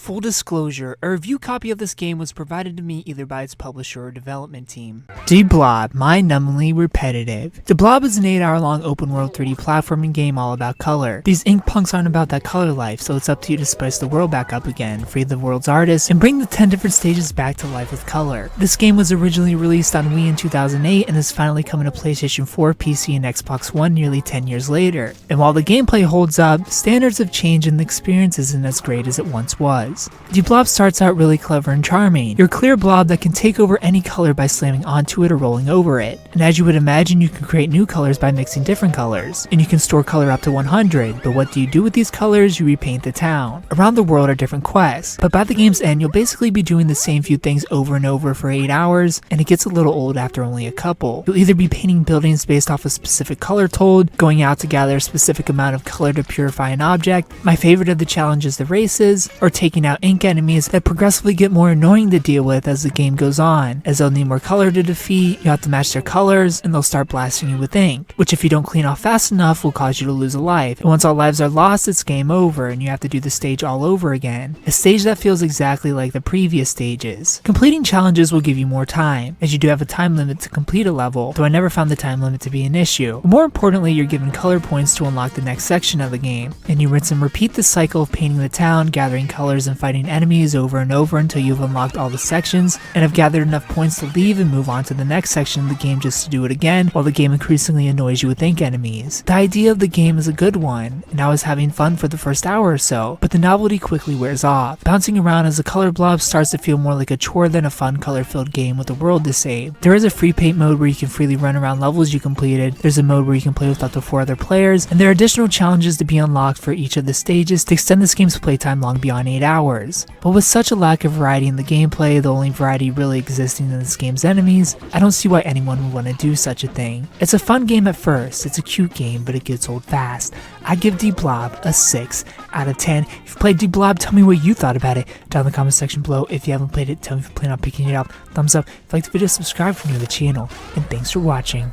Full disclosure, a review copy of this game was provided to me either by its publisher or development team. Deblob, mind-numbingly repetitive. Deblob is an 8-hour-long open-world 3D platforming game all about color. These ink punks aren't about that color life, so it's up to you to spice the world back up again, free the world's artists, and bring the 10 different stages back to life with color. This game was originally released on Wii in 2008 and is finally coming to PlayStation 4, PC, and Xbox One nearly 10 years later. And while the gameplay holds up, standards have changed and the experience isn't as great as it once was. Deblob starts out really clever and charming. You're a clear blob that can take over any color by slamming onto it or rolling over it. And as you would imagine, you can create new colors by mixing different colors. And you can store color up to 100, but what do you do with these colors? You repaint the town. Around the world are different quests, but by the game's end, you'll basically be doing the same few things over and over for 8 hours, and it gets a little old after only a couple. You'll either be painting buildings based off a specific color told, going out to gather a specific amount of color to purify an object, my favorite of the challenges the races, or taking out ink enemies that progressively get more annoying to deal with as the game goes on, as they'll need more color to defeat, you have to match their colors, and they'll start blasting you with ink, which if you don't clean off fast enough will cause you to lose a life, and once all lives are lost it's game over and you have to do the stage all over again, a stage that feels exactly like the previous stages. Completing challenges will give you more time, as you do have a time limit to complete a level, though I never found the time limit to be an issue. But more importantly, you're given color points to unlock the next section of the game, and you rinse and repeat the cycle of painting the town, gathering colors, and fighting enemies over and over until you've unlocked all the sections and have gathered enough points to leave and move on to the next section of the game just to do it again, while the game increasingly annoys you with ink enemies. The idea of the game is a good one, and I was having fun for the first hour or so, but the novelty quickly wears off. Bouncing around as a color blob starts to feel more like a chore than a fun color-filled game with a world to save. There is a free paint mode where you can freely run around levels you completed, there's a mode where you can play with up to 4 other players, and there are additional challenges to be unlocked for each of the stages to extend this game's playtime long beyond 8 hours. But with such a lack of variety in the gameplay, the only variety really existing in this game's enemies, I don't see why anyone would want to do such a thing. It's a fun game at first, it's a cute game, but it gets old fast. I give Deblob a 6 out of 10. If you played Deblob, tell me what you thought about it down in the comment section below. If you haven't played it, tell me if you plan on picking it up. Thumbs up. If you liked the video, subscribe if you're new to the channel. And thanks for watching.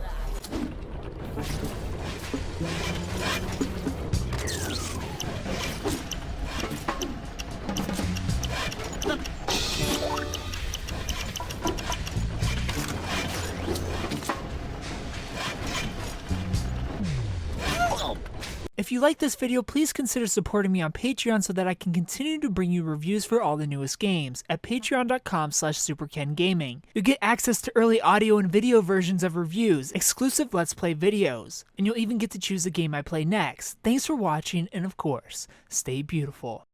If you like this video, please consider supporting me on Patreon so that I can continue to bring you reviews for all the newest games at patreon.com/superkengaming. You'll get access to early audio and video versions of reviews, exclusive Let's Play videos, and you'll even get to choose the game I play next. Thanks for watching, and of course, stay beautiful.